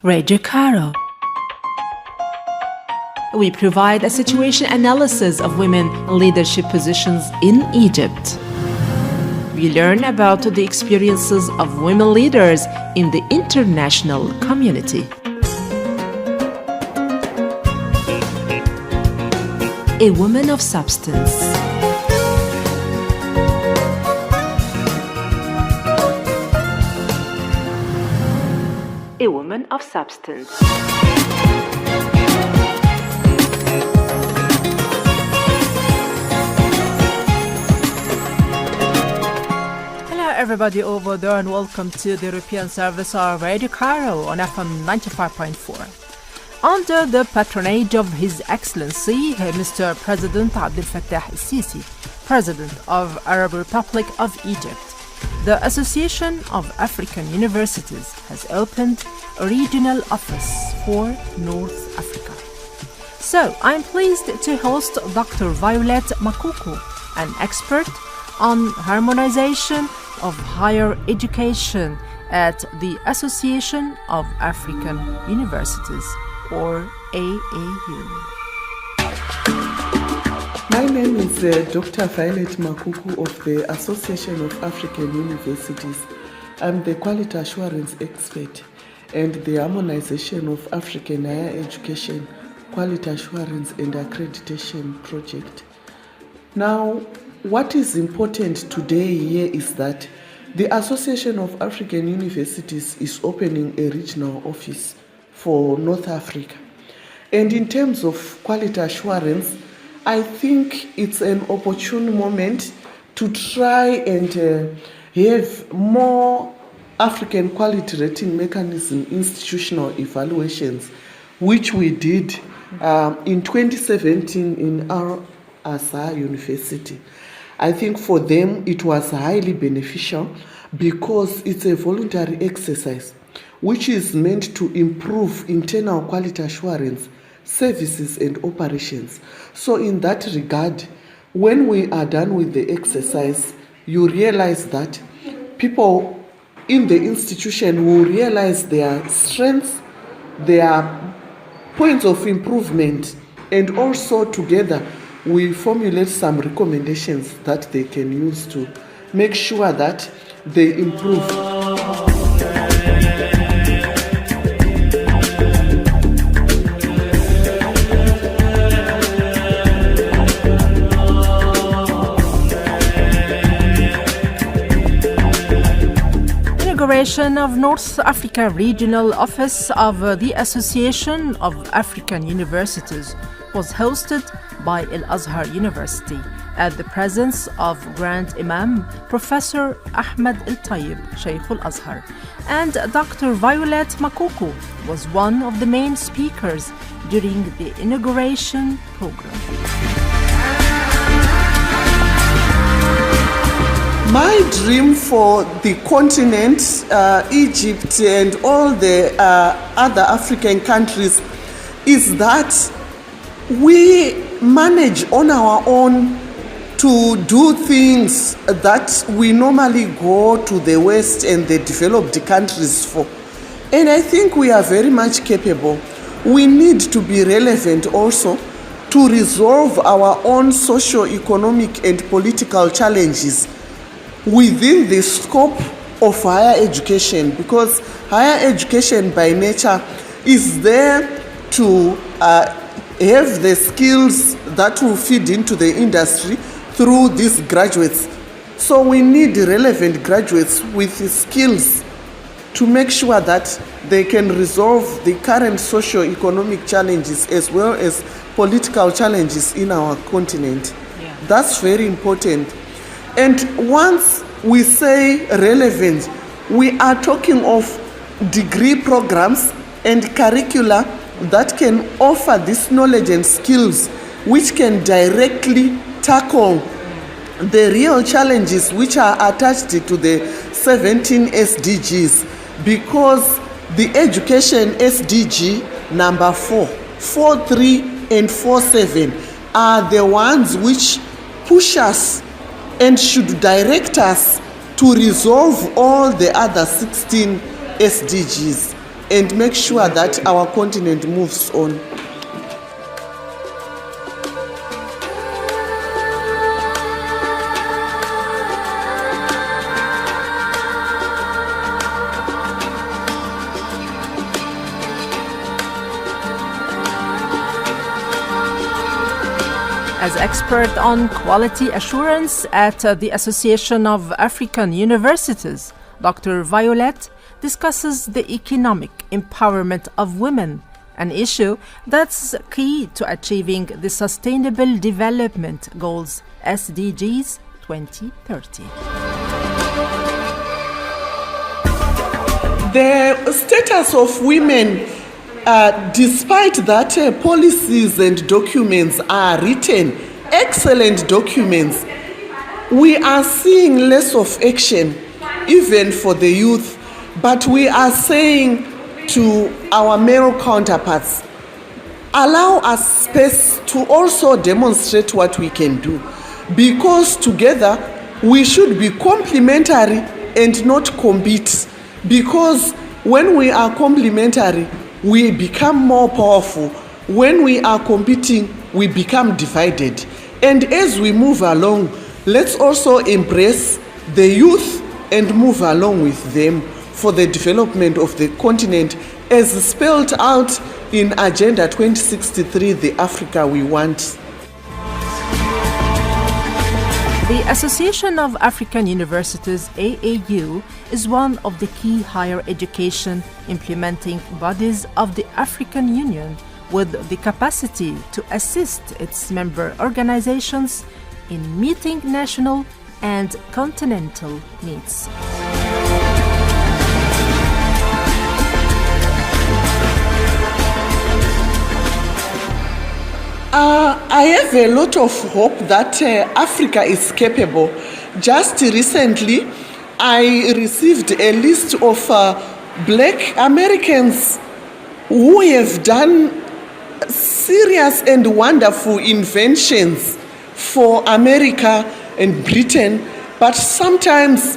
Radio Cairo. We provide a situation analysis of women in leadership positions in Egypt. We learn about the experiences of women leaders in the international community. A woman of substance. A woman of substance. Hello everybody over there and welcome to the European service of Radio Cairo on FM 95.4. Under the patronage of His Excellency, Mr. President Abdel Fattah el-Sisi, President of Arab Republic of Egypt, the Association of African Universities has opened a regional office for North Africa. So, I'm pleased to host Dr. Violet Makuku, an expert on harmonization of higher education at the Association of African Universities, or AAU. My name is Dr. Violet Makuku of the Association of African Universities. I'm the quality assurance expert and the harmonization of African higher education, quality assurance and accreditation project. Now, what is important today here is that the Association of African Universities is opening a regional office for North Africa. And in terms of quality assurance, I think it's an opportune moment to try and have more African quality rating mechanism institutional evaluations, which we did in 2017 in Al-Azhar University. I think for them it was highly beneficial because it's a voluntary exercise which is meant to improve internal quality assurance, services and operations. So in that regard, when we are done with the exercise, you realize that people in the institution will realize their strengths, their points of improvement, and also together we formulate some recommendations that they can use to make sure that they improve. Inauguration of North Africa Regional Office of the Association of African Universities was hosted by Al-Azhar University at the presence of Grand Imam Professor Ahmed El-Tayeb, Sheikh Al-Azhar, and Dr. Violet Makuku was one of the main speakers during the inauguration program. My dream for the continent, Egypt and all the other African countries is that we manage on our own to do things that we normally go to the West and the developed countries for. And I think we are very much capable. We need to be relevant also to resolve our own socio-economic and political challenges within the scope of higher education, because higher education by nature is there to have the skills that will feed into the industry through these graduates. So we need relevant graduates with skills to make sure that they can resolve the current socio-economic challenges as well as political challenges in our continent. Yeah. That's very important. And once we say relevant, we are talking of degree programs and curricula that can offer this knowledge and skills which can directly tackle the real challenges which are attached to the 17 SDGs, because the education SDG number 4, 4.3 and 4.7 are the ones which push us and should direct us to resolve all the other 16 SDGs. and make sure that our continent moves on. As expert on quality assurance at the Association of African Universities, Dr. Violet discusses the economic empowerment of women, an issue that's key to achieving the Sustainable Development Goals SDGs 2030. The status of women, despite that policies and documents are written, excellent documents, we are seeing less of action, even for the youth. But we are saying to our male counterparts, allow us space to also demonstrate what we can do, because together we should be complementary and not compete, because when we are complementary, we become more powerful. When we are competing, we become divided. And as we move along, let's also embrace the youth and move along with them for the development of the continent as spelled out in Agenda 2063, the Africa we want. The Association of African Universities, AAU, is one of the key higher education implementing bodies of the African Union with the capacity to assist its member organizations in meeting national and continental needs. I have a lot of hope that Africa is capable. Just recently, I received a list of black Americans who have done serious and wonderful inventions for America and Britain, but sometimes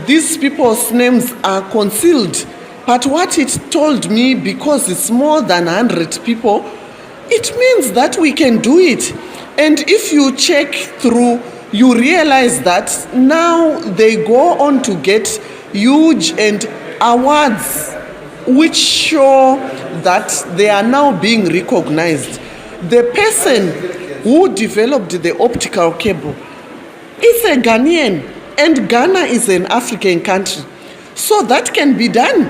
these people's names are concealed. But what it told me, because it's more than 100 people, it means that we can do it. And if you check through, you realize that now they go on to get huge and awards which show that they are now being recognized. The person who developed the optical cable is a Ghanaian, and Ghana is an African country. So that can be done.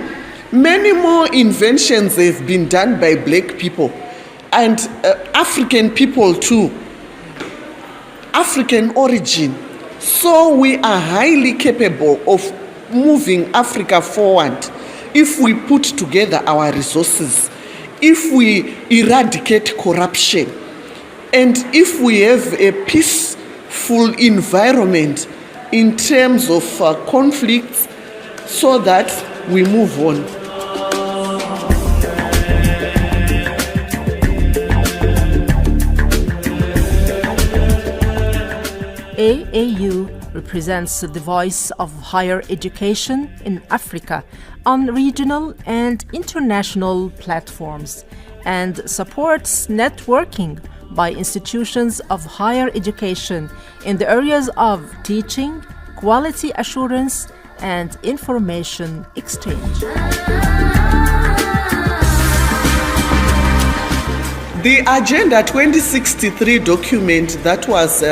Many more inventions have been done by black people and African people too, African origin. So we are highly capable of moving Africa forward if we put together our resources, if we eradicate corruption, and if we have a peaceful environment in terms of conflicts, so that we move on. AAU represents the voice of higher education in Africa on regional and international platforms and supports networking by institutions of higher education in the areas of teaching, quality assurance, and information exchange. The Agenda 2063 document that was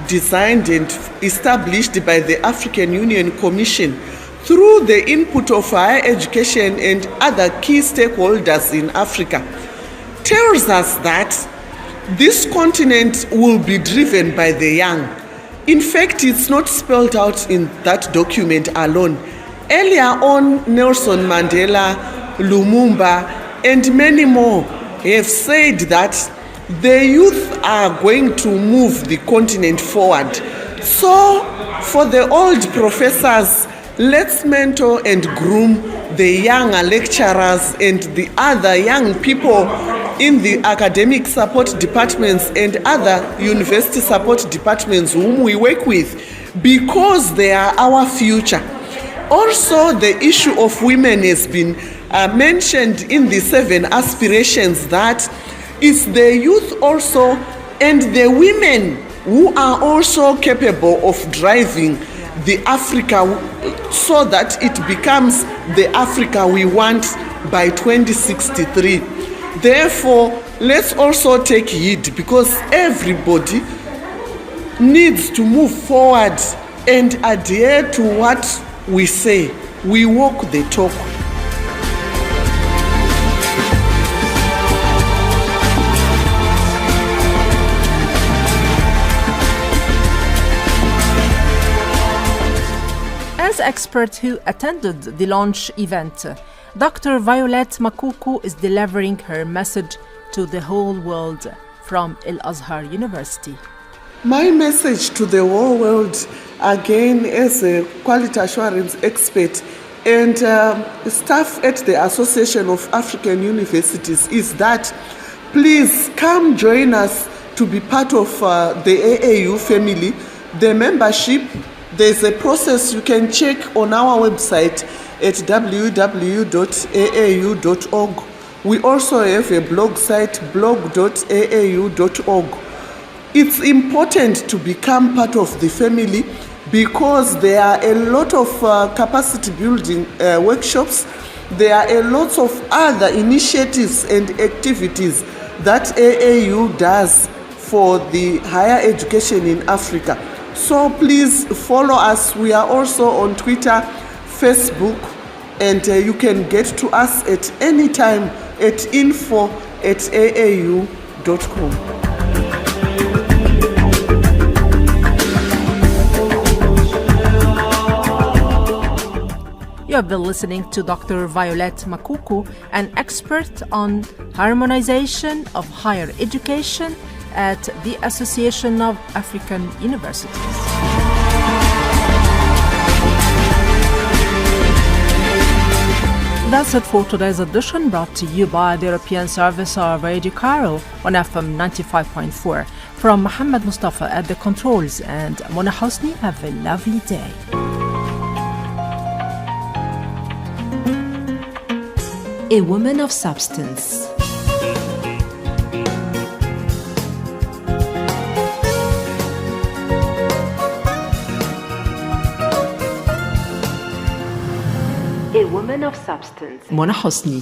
designed and established by the African Union Commission through the input of higher education and other key stakeholders in Africa tells us that this continent will be driven by the young. In fact, it's not spelled out in that document alone. Earlier on, Nelson Mandela, Lumumba, and many more have said that the youth are going to move the continent forward. So, for the old professors, let's mentor and groom the young lecturers and the other young people in the academic support departments and other university support departments whom we work with, because they are our future. Also, the issue of women has been mentioned in the 7 aspirations that it's the youth also and the women who are also capable of driving the Africa so that it becomes the Africa we want by 2063. Therefore, let's also take heed, because everybody needs to move forward and adhere to what we say. We walk the talk. As expert who attended the launch event, Dr. Violet Makuku is delivering her message to the whole world from Al-Azhar University. My message to the whole world, again, as a quality assurance expert and staff at the Association of African Universities, is that please come join us to be part of the AAU family. The membership, there's a process you can check on our website at www.aau.org. We also have a blog site, blog.aau.org. It's important to become part of the family because there are a lot of capacity building workshops. There are a lot of other initiatives and activities that AAU does for the higher education in Africa. So please follow us. We are also on Twitter, Facebook, and you can get to us at any time at info@aau.com. You have been listening to Dr. Violet Makuku, an expert on harmonization of higher education at the Association of African Universities. That's it for today's edition, brought to you by the European Service of Radio Cairo on FM 95.4. From Mohammed Mustafa at the controls and Mona Hosni, have a lovely day. A woman of substance. A woman of substance. Mona Hosni.